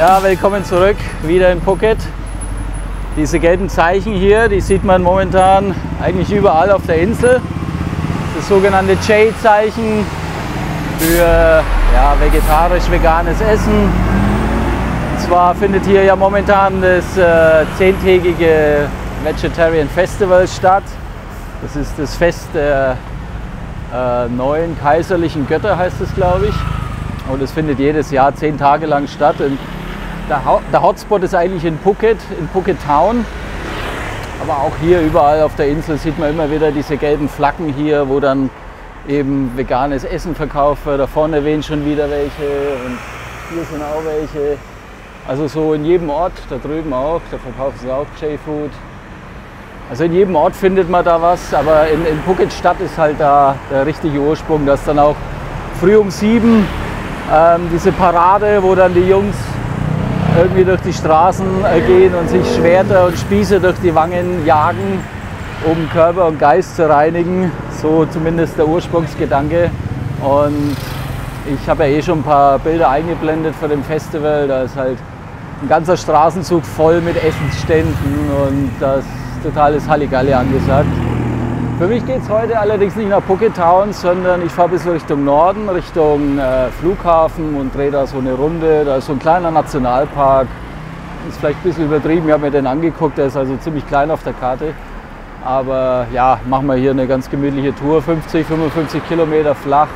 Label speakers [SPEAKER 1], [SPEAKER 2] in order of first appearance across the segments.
[SPEAKER 1] Ja, willkommen zurück, wieder in Phuket. Diese gelben Zeichen hier, die sieht man momentan eigentlich überall auf der Insel. Das sogenannte J-Zeichen für vegetarisch-veganes Essen. Und zwar findet hier ja momentan das 10-tägige Vegetarian Festival statt. Das ist das Fest der neuen kaiserlichen Götter, heißt es, glaube ich. Und es findet jedes Jahr 10 Tage lang statt. Und der Hotspot ist eigentlich in Phuket Town. Aber auch hier überall auf der Insel sieht man immer wieder diese gelben Flaggen hier, wo dann eben veganes Essen verkauft wird. Da vorne wehen schon wieder welche und hier sind auch welche. Also so in jedem Ort, da drüben auch, da verkaufen sie auch J-Food. Also in jedem Ort findet man da was, aber in Phuket Stadt ist halt da der richtige Ursprung, dass dann auch früh um 7 diese Parade, wo dann die Jungs irgendwie durch die Straßen gehen und sich Schwerter und Spieße durch die Wangen jagen, um Körper und Geist zu reinigen. So zumindest der Ursprungsgedanke. Und ich habe ja schon ein paar Bilder eingeblendet von dem Festival. Da ist halt ein ganzer Straßenzug voll mit Essensständen und da ist totales Halligalli angesagt. Für mich geht es heute allerdings nicht nach Phuket Town, sondern ich fahre ein bisschen Richtung Norden, Richtung Flughafen und drehe da so eine Runde. Da ist so ein kleiner Nationalpark. Ist vielleicht ein bisschen übertrieben, ich habe mir den angeguckt, der ist also ziemlich klein auf der Karte. Aber ja, machen wir hier eine ganz gemütliche Tour, 50, 55 Kilometer flach.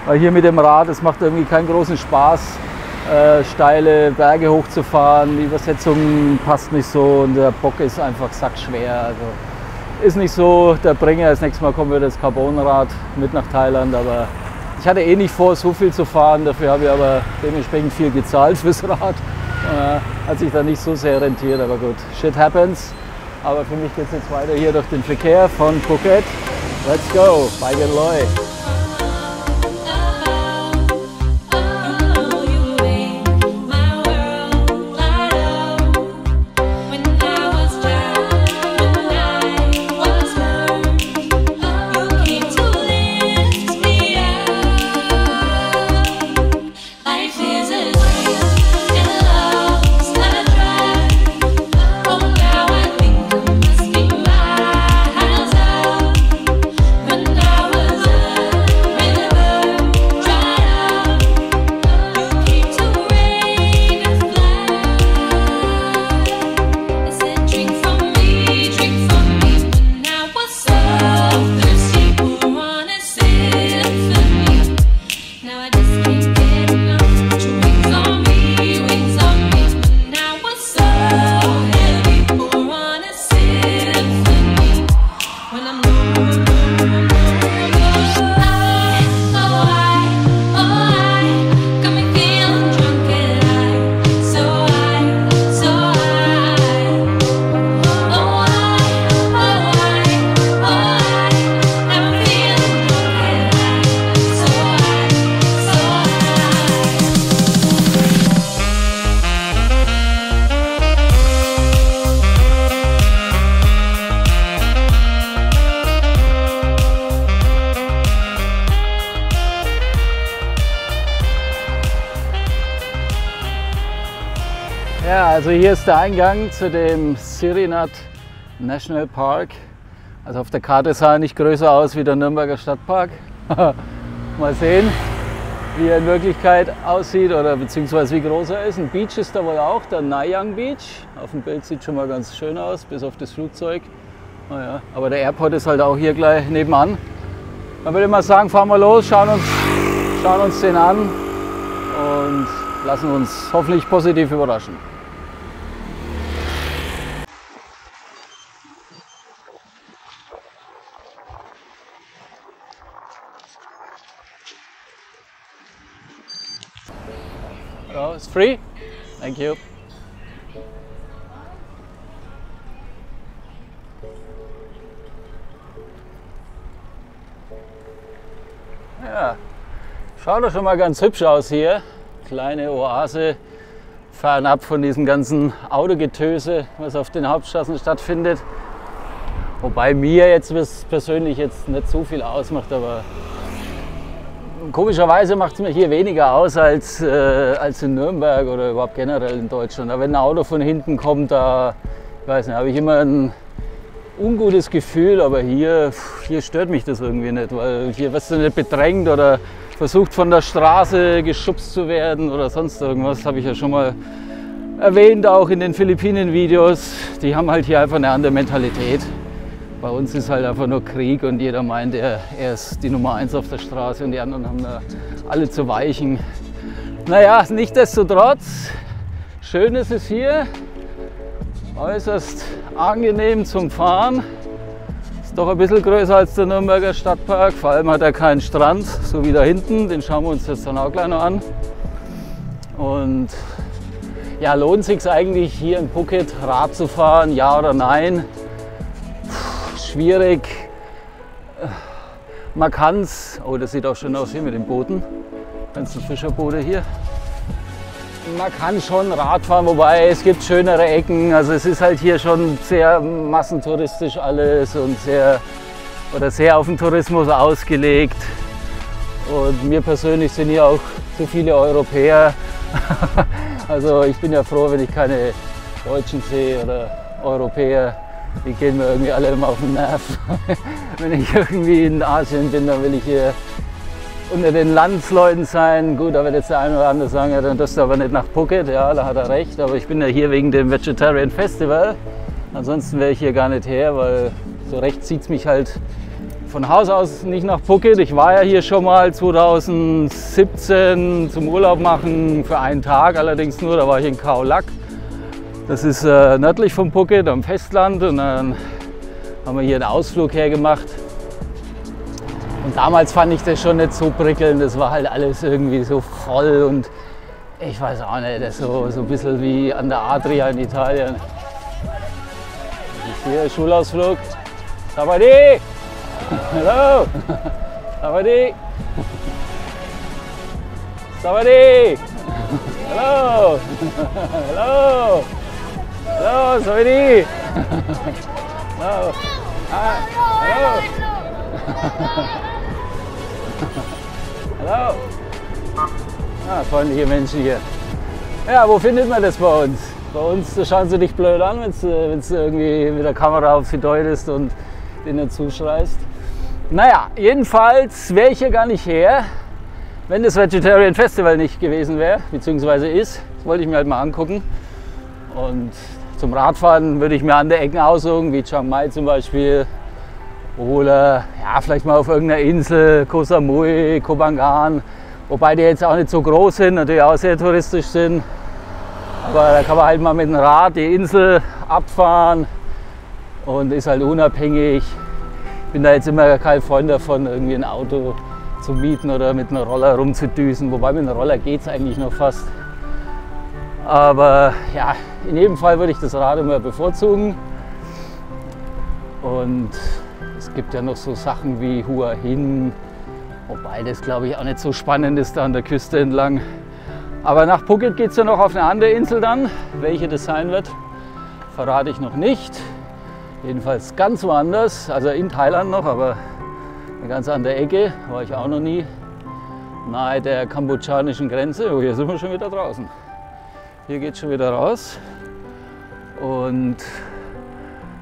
[SPEAKER 1] Weil hier mit dem Rad, es macht irgendwie keinen großen Spaß, steile Berge hochzufahren. Die Übersetzung passt nicht so und der Bock ist einfach sackschwer. Also ist nicht so der Bringer. Das nächste Mal kommen wir das Carbonrad mit nach Thailand. Aber ich hatte eh nicht vor, so viel zu fahren. Dafür habe ich aber dementsprechend viel gezahlt fürs Rad. Hat sich dann nicht so sehr rentiert, aber gut, shit happens. Aber für mich geht es jetzt weiter hier durch den Verkehr von Phuket. Let's go, Bai Gan Loy. Ja, also hier ist der Eingang zu dem Sirinath National Park. Also auf der Karte sah er nicht größer aus wie der Nürnberger Stadtpark. Mal sehen, wie er in Wirklichkeit aussieht oder beziehungsweise wie groß er ist. Ein Beach ist da wohl auch, der Nayang Beach. Auf dem Bild sieht schon mal ganz schön aus, bis auf das Flugzeug. Naja, aber der Airport ist halt auch hier gleich nebenan. Dann würde ich mal sagen, fahren wir los, schauen uns den an und lassen uns hoffentlich positiv überraschen. Oh, it's free? Thank you. Ja, schaut doch schon mal ganz hübsch aus hier. Kleine Oase, fernab von diesem ganzen Autogetöse, was auf den Hauptstraßen stattfindet. Wobei mir jetzt persönlich jetzt nicht so viel ausmacht, aber komischerweise macht es mir hier weniger aus als in Nürnberg oder überhaupt generell in Deutschland. Aber wenn ein Auto von hinten kommt, da ich weiß nicht, habe ich immer ein ungutes Gefühl, aber hier stört mich das irgendwie nicht, weil hier wirst du nicht bedrängt oder versucht von der Straße geschubst zu werden oder sonst irgendwas, habe ich ja schon mal erwähnt, auch in den Philippinen-Videos. Die haben halt hier einfach eine andere Mentalität. Bei uns ist halt einfach nur Krieg und jeder meint, er ist die Nummer 1 auf der Straße und die anderen haben da alle zu weichen. Naja, nichtsdestotrotz, schön ist es hier, äußerst angenehm zum Fahren. Ist doch ein bisschen größer als der Nürnberger Stadtpark, vor allem hat er keinen Strand, so wie da hinten, den schauen wir uns jetzt dann auch gleich noch an. Und ja, lohnt es sich eigentlich hier in Phuket Rad zu fahren, ja oder nein? Schwierig. Man kann es, oh, das sieht auch schön aus hier mit den Booten, ganzen Fischerboote hier. Man kann schon Rad fahren, wobei es gibt schönere Ecken. Also es ist halt hier schon sehr massentouristisch alles und sehr auf den Tourismus ausgelegt. Und mir persönlich sind hier auch zu viele Europäer. Also ich bin ja froh, wenn ich keine Deutschen sehe oder Europäer. Die gehen mir irgendwie alle immer auf den Nerv. Wenn ich irgendwie in Asien bin, dann will ich hier unter den Landsleuten sein. Gut, da wird jetzt der eine oder andere sagen, ja, dann darfst du aber nicht nach Phuket. Ja, da hat er recht. Aber ich bin ja hier wegen dem Vegetarian Festival. Ansonsten wäre ich hier gar nicht her, weil so recht zieht es mich halt von Haus aus nicht nach Phuket. Ich war ja hier schon mal 2017 zum Urlaub machen für einen Tag, allerdings nur, da war ich in Khao Lak. Das ist nördlich von Phuket am Festland und dann haben wir hier einen Ausflug hergemacht. Und damals fand ich das schon nicht so prickelnd, das war halt alles irgendwie so voll und ich weiß auch nicht, das ist so ein bisschen wie an der Adria in Italien. Hier Schulausflug. Sabadi! Hallo! Sabadi! Sabadi! Hallo! Hallo! Hallo, Sabadi! Hallo! Hallo! Hallo! Ah, freundliche Menschen hier. Ja, wo findet man das bei uns? Bei uns schauen sie dich blöd an, wenn du irgendwie mit der Kamera auf sie deutest und denen zuschreist. Naja, jedenfalls wäre ich hier gar nicht her, wenn das Vegetarian Festival nicht gewesen wäre, beziehungsweise ist. Das wollte ich mir halt mal angucken. Und zum Radfahren würde ich mir andere Ecken aussuchen, wie Chiang Mai zum Beispiel. Oder ja, vielleicht mal auf irgendeiner Insel, Koh Samui, Koh Phangan. Wobei die jetzt auch nicht so groß sind, natürlich auch sehr touristisch sind. Aber da kann man halt mal mit dem Rad die Insel abfahren und ist halt unabhängig. Ich bin da jetzt immer kein Freund davon, irgendwie ein Auto zu mieten oder mit einem Roller rumzudüsen. Wobei mit einem Roller geht es eigentlich noch fast. Aber ja, in jedem Fall würde ich das Rad immer bevorzugen. Und es gibt ja noch so Sachen wie Hua Hin, wobei das glaube ich auch nicht so spannend ist da an der Küste entlang. Aber nach Phuket geht es ja noch auf eine andere Insel dann. Welche das sein wird, verrate ich noch nicht. Jedenfalls ganz woanders, also in Thailand noch, aber eine ganz andere Ecke, war ich auch noch nie. Nahe der kambodschanischen Grenze. Oh, hier sind wir schon wieder draußen. Hier geht es schon wieder raus. Und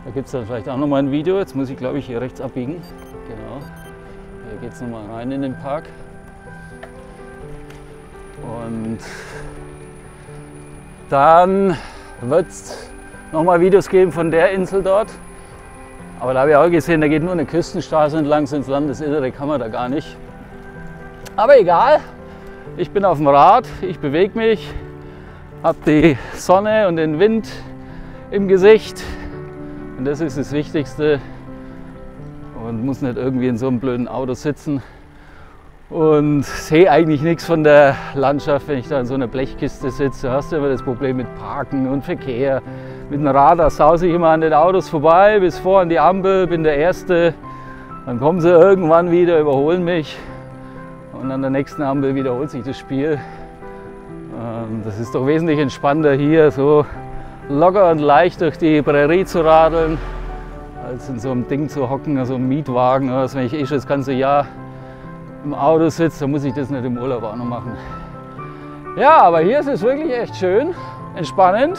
[SPEAKER 1] da gibt es dann vielleicht auch noch mal ein Video. Jetzt muss ich, glaube ich, hier rechts abbiegen. Genau. Hier geht es noch mal rein in den Park. Und dann wird es noch mal Videos geben von der Insel dort. Aber da habe ich auch gesehen, da geht nur eine Küstenstraße entlang, ins Landesinnere kann man da gar nicht. Aber egal, ich bin auf dem Rad, ich bewege mich, habe die Sonne und den Wind im Gesicht. Und das ist das Wichtigste. Und muss nicht irgendwie in so einem blöden Auto sitzen. Und sehe eigentlich nichts von der Landschaft, wenn ich da in so einer Blechkiste sitze. Da hast du immer das Problem mit Parken und Verkehr. Mit dem Rad, da sause ich immer an den Autos vorbei, bis vor an die Ampel, bin der Erste. Dann kommen sie irgendwann wieder, überholen mich. Und an der nächsten Ampel wiederholt sich das Spiel. Das ist doch wesentlich entspannter hier, so locker und leicht durch die Prärie zu radeln, als in so einem Ding zu hocken, so einem Mietwagen, was wenn ich schon das ganze Jahr im Auto sitze, dann muss ich das nicht im Urlaub auch noch machen. Ja, aber hier ist es wirklich echt schön, entspannend,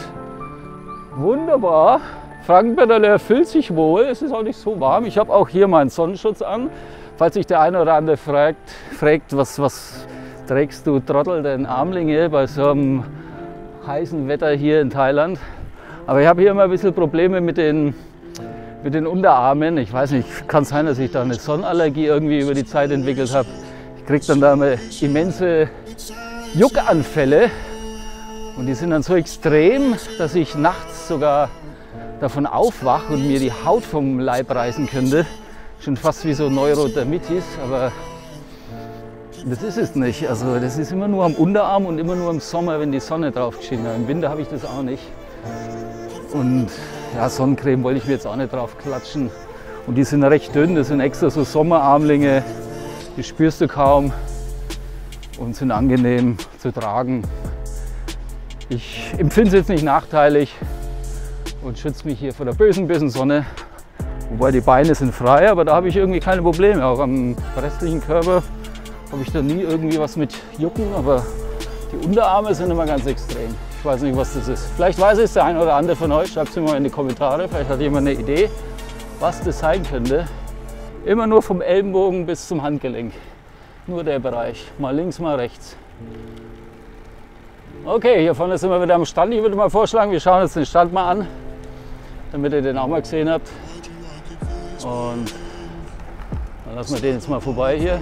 [SPEAKER 1] wunderbar. Frankenberger fühlt sich wohl, es ist auch nicht so warm. Ich habe auch hier meinen Sonnenschutz an, falls sich der eine oder andere fragt, was trägst du Trottel denn Armlinge bei so einem heißen Wetter hier in Thailand. Aber ich habe hier immer ein bisschen Probleme mit den Unterarmen. Ich weiß nicht, kann sein, dass ich da eine Sonnenallergie irgendwie über die Zeit entwickelt habe. Ich kriege dann da immer immense Juckanfälle und die sind dann so extrem, dass ich nachts sogar davon aufwache und mir die Haut vom Leib reißen könnte. Schon fast wie so Neurodermitis, aber das ist es nicht. Also das ist immer nur am Unterarm und immer nur im Sommer, wenn die Sonne drauf geschienen hat. Im Winter habe ich das auch nicht. Und ja, Sonnencreme wollte ich mir jetzt auch nicht drauf klatschen. Und die sind recht dünn, das sind extra so Sommerarmlinge, die spürst du kaum und sind angenehm zu tragen. Ich empfinde es jetzt nicht nachteilig und schütze mich hier vor der bösen Sonne. Wobei die Beine sind frei, aber da habe ich irgendwie keine Probleme. Auch am restlichen Körper habe ich da nie irgendwie was mit Jucken, aber die Unterarme sind immer ganz extrem. Ich weiß nicht, was das ist. Vielleicht weiß es der eine oder andere von euch. Schreibt es mir mal in die Kommentare. Vielleicht hat jemand eine Idee, was das sein könnte. Immer nur vom Ellenbogen bis zum Handgelenk. Nur der Bereich. Mal links, mal rechts. Okay, hier vorne sind wir wieder am Stand. Ich würde mal vorschlagen, wir schauen uns den Stand mal an, damit ihr den auch mal gesehen habt. Und dann lassen wir den jetzt mal vorbei hier.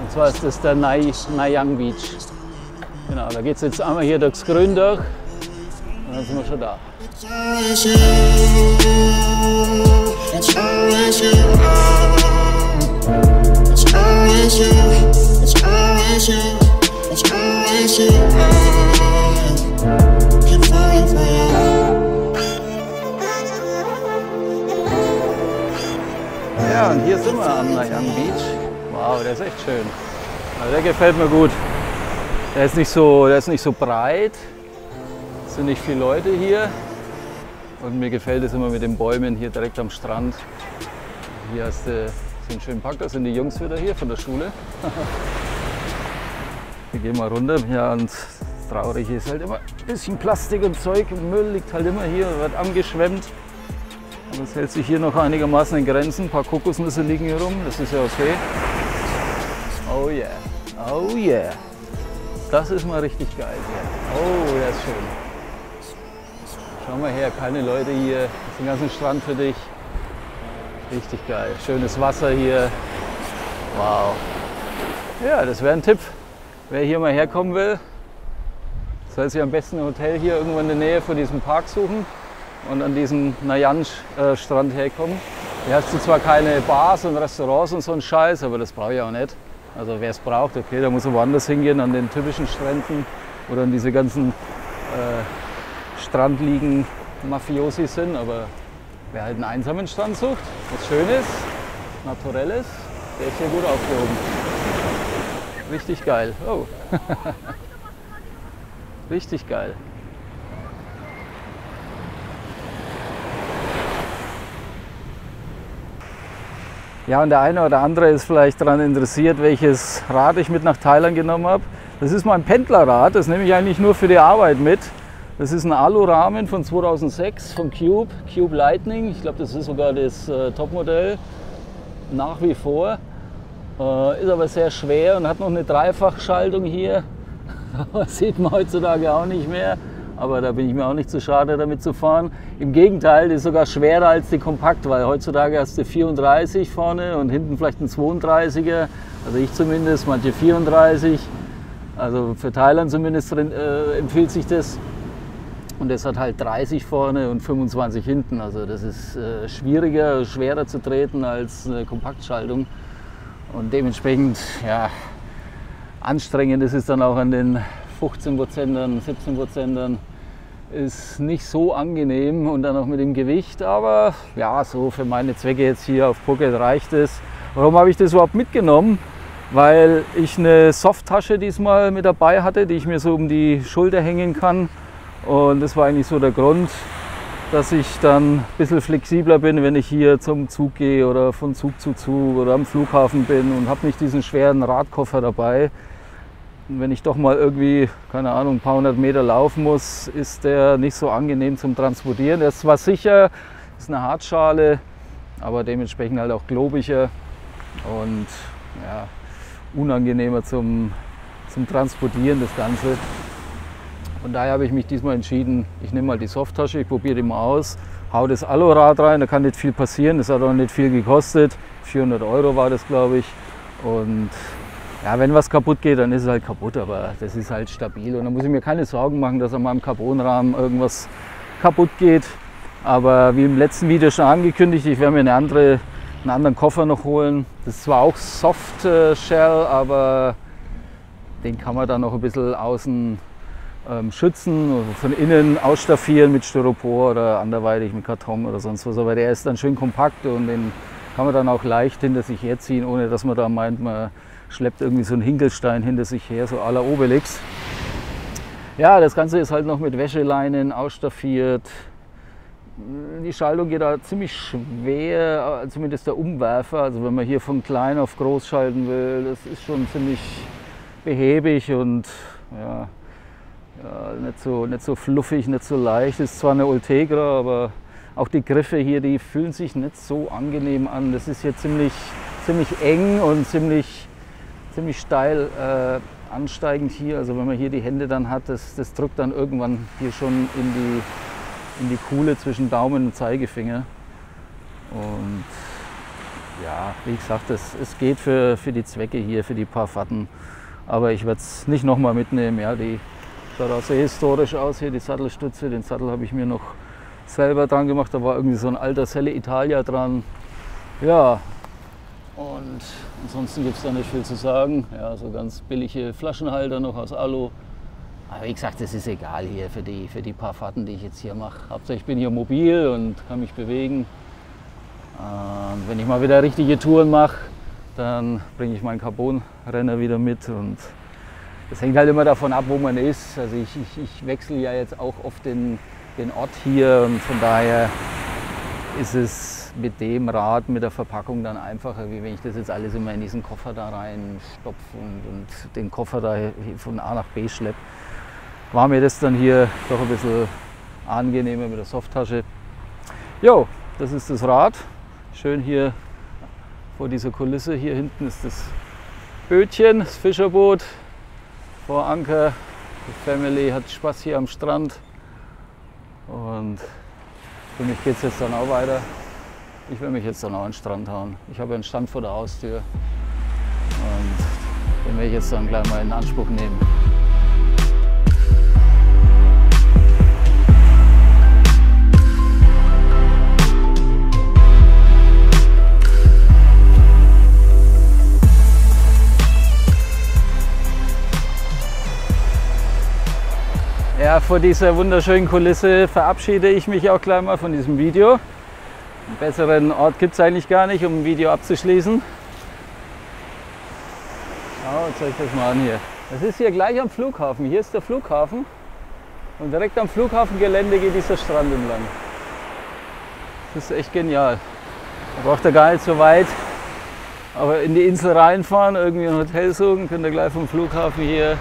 [SPEAKER 1] Und zwar ist das der Nayang Beach. Genau, da geht es jetzt einmal hier durchs Grün durch und dann sind wir schon da. Ja, und hier sind wir am Nayang Beach. Wow, der ist echt schön. Also der gefällt mir gut. Der ist nicht so breit. Es sind nicht viele Leute hier. Und mir gefällt es immer mit den Bäumen hier direkt am Strand. Hier hast du so einen schönen Park, da sind die Jungs wieder hier von der Schule. Wir gehen mal runter. Ja, und das Traurige ist halt immer ein bisschen Plastik und Zeug und Müll liegt halt immer hier und wird angeschwemmt. Aber es hält sich hier noch einigermaßen in Grenzen. Ein paar Kokosnüsse liegen hier rum, das ist ja okay. Oh yeah, oh yeah. Das ist mal richtig geil hier. Oh, der ist schön. Schau mal her, keine Leute hier, das ist den ganzen Strand für dich. Richtig geil, schönes Wasser hier. Wow. Ja, das wäre ein Tipp, wer hier mal herkommen will. Soll sich am besten ein Hotel hier irgendwo in der Nähe von diesem Park suchen und an diesen Nayang-Strand herkommen. Hier hast du zwar keine Bars und Restaurants und so einen Scheiß, aber das brauche ich auch nicht. Also wer es braucht, okay, da muss er woanders hingehen, an den typischen Stränden oder an diese ganzen Strandliegen Mafiosi sind. Aber wer halt einen einsamen Strand sucht, was Schönes, Naturelles, der ist hier gut aufgehoben. Richtig geil. Oh. Richtig geil. Ja, und der eine oder andere ist vielleicht daran interessiert, welches Rad ich mit nach Thailand genommen habe. Das ist mein Pendlerrad, das nehme ich eigentlich nur für die Arbeit mit. Das ist ein Alurahmen von 2006 von Cube Lightning. Ich glaube, das ist sogar das Topmodell nach wie vor. Ist aber sehr schwer und hat noch eine Dreifachschaltung hier. Das sieht man heutzutage auch nicht mehr. Aber da bin ich mir auch nicht zu schade, damit zu fahren. Im Gegenteil, die ist sogar schwerer als die Kompakt, weil heutzutage hast du 34 vorne und hinten vielleicht ein 32er. Also ich zumindest, manche 34. Also für Thailand zumindest empfiehlt sich das. Und das hat halt 30 vorne und 25 hinten. Also das ist schwieriger, schwerer zu treten als eine Kompaktschaltung. Und dementsprechend, ja, anstrengend ist es dann auch an den 15%ern, 17%ern. Ist nicht so angenehm und dann auch mit dem Gewicht, aber ja, so für meine Zwecke jetzt hier auf Phuket reicht es. Warum habe ich das überhaupt mitgenommen? Weil ich eine Softtasche diesmal mit dabei hatte, die ich mir so um die Schulter hängen kann. Und das war eigentlich so der Grund. dass ich dann ein bisschen flexibler bin, wenn ich hier zum Zug gehe oder von Zug zu Zug oder am Flughafen bin und habe nicht diesen schweren Radkoffer dabei. Und wenn ich doch mal irgendwie, keine Ahnung, ein paar hundert Meter laufen muss, ist der nicht so angenehm zum Transportieren. Der ist zwar sicher, ist eine Hartschale, aber dementsprechend halt auch globiger und ja, unangenehmer zum Transportieren, das Ganze. Von daher habe ich mich diesmal entschieden, ich nehme mal die Softtasche, ich probiere die mal aus, hau das Alurad rein, da kann nicht viel passieren, das hat auch nicht viel gekostet, 400 € war das, glaube ich. Und ja, wenn was kaputt geht, dann ist es halt kaputt, aber das ist halt stabil und da muss ich mir keine Sorgen machen, dass an meinem Carbonrahmen irgendwas kaputt geht. Aber wie im letzten Video schon angekündigt, ich werde mir einen anderen Koffer noch holen. Das ist zwar auch Soft Shell, aber den kann man dann noch ein bisschen außen schützen, also von innen ausstaffieren mit Styropor oder anderweitig mit Karton oder sonst was. Aber der ist dann schön kompakt und den kann man dann auch leicht hinter sich herziehen, ohne dass man da meint, man schleppt irgendwie so einen Hinkelstein hinter sich her, so à la Obelix. Ja, das Ganze ist halt noch mit Wäscheleinen ausstaffiert. Die Schaltung geht da ziemlich schwer, zumindest der Umwerfer. Also wenn man hier von klein auf groß schalten will, das ist schon ziemlich behäbig und ja, nicht so fluffig, nicht so leicht. Ist zwar eine Ultegra, aber auch die Griffe hier, die fühlen sich nicht so angenehm an. Das ist hier ziemlich eng und ziemlich steil ansteigend hier. Also wenn man hier die Hände dann hat, das drückt dann irgendwann hier schon in die Kuhle zwischen Daumen und Zeigefinger. Und ja, wie gesagt, es geht für die Zwecke hier, für die paar Fahrten. Aber ich werde es nicht nochmal mitnehmen. Ja, die schaut auch sehr historisch aus hier, die Sattelstütze. Den Sattel habe ich mir noch selber dran gemacht. Da war irgendwie so ein alter Selle Italia dran. Ja, und ansonsten gibt es da nicht viel zu sagen. Ja, so ganz billige Flaschenhalter noch aus Alu. Aber wie gesagt, das ist egal hier für die paar Fahrten, die ich jetzt hier mache. Hauptsächlich bin ich hier mobil und kann mich bewegen. Und wenn ich mal wieder richtige Touren mache, dann bringe ich meinen Carbonrenner wieder mit. Und das hängt halt immer davon ab, wo man ist. Also ich wechsle ja jetzt auch oft den Ort hier und von daher ist es mit dem Rad, mit der Verpackung dann einfacher, wie wenn ich das jetzt alles immer in diesen Koffer da reinstopfe und den Koffer da von A nach B schleppe. War mir das dann hier doch ein bisschen angenehmer mit der Softtasche. Jo, das ist das Rad. Schön hier vor dieser Kulisse. Hier hinten ist das Bötchen, das Fischerboot. Vor Anker. Die Family hat Spaß hier am Strand. Und für mich geht es jetzt dann auch weiter. Ich will mich jetzt dann auch an den Strand hauen. Ich habe einen Stand vor der Haustür. Und den werde ich jetzt dann gleich mal in Anspruch nehmen. Ja, vor dieser wunderschönen Kulisse verabschiede ich mich auch gleich mal von diesem Video. Einen besseren Ort gibt es eigentlich gar nicht, um ein Video abzuschließen. Schaut euch das mal an hier. Das ist hier gleich am Flughafen. Hier ist der Flughafen und direkt am Flughafengelände geht dieser Strand entlang. Das ist echt genial. Da braucht ihr gar nicht so weit, aber in die Insel reinfahren, irgendwie ein Hotel suchen, könnt ihr gleich vom Flughafen hier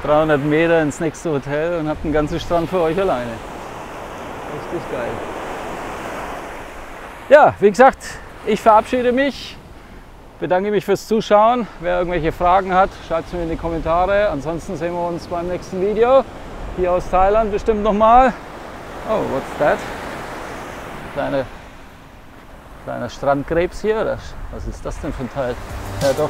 [SPEAKER 1] 300 Meter ins nächste Hotel und habt den ganzen Strand für euch alleine. Richtig geil. Ja, wie gesagt, ich verabschiede mich. Bedanke mich fürs Zuschauen. Wer irgendwelche Fragen hat, schreibt es mir in die Kommentare. Ansonsten sehen wir uns beim nächsten Video. Hier aus Thailand bestimmt nochmal. Oh, what's that? Kleiner Strandkrebs hier, oder? Was ist das denn für ein Teil? Ja, doch.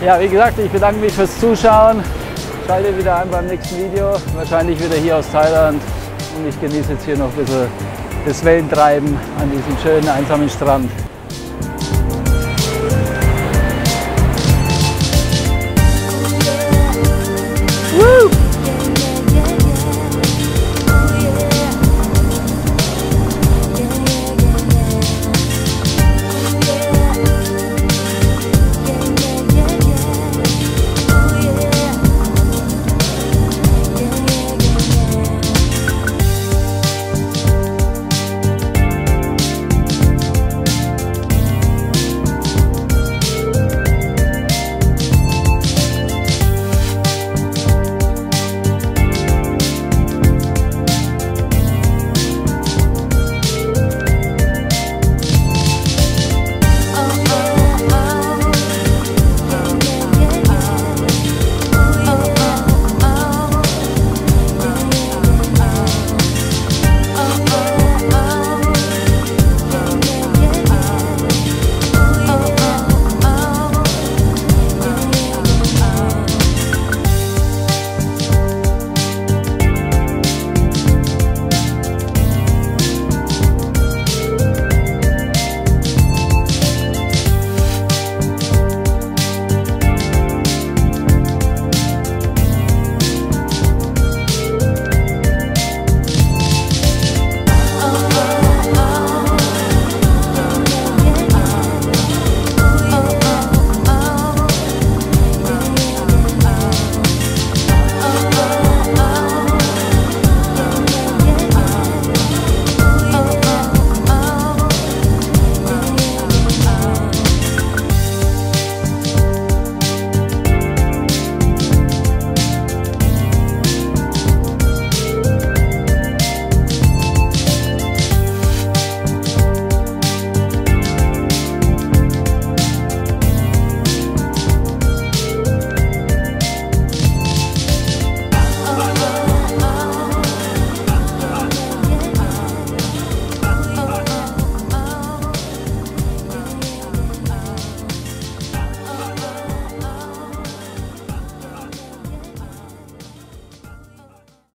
[SPEAKER 1] Ja, wie gesagt, ich bedanke mich fürs Zuschauen. Schalte wieder ein beim nächsten Video. Wahrscheinlich wieder hier aus Thailand. Und ich genieße jetzt hier noch ein bisschen das Wellentreiben an diesem schönen, einsamen Strand.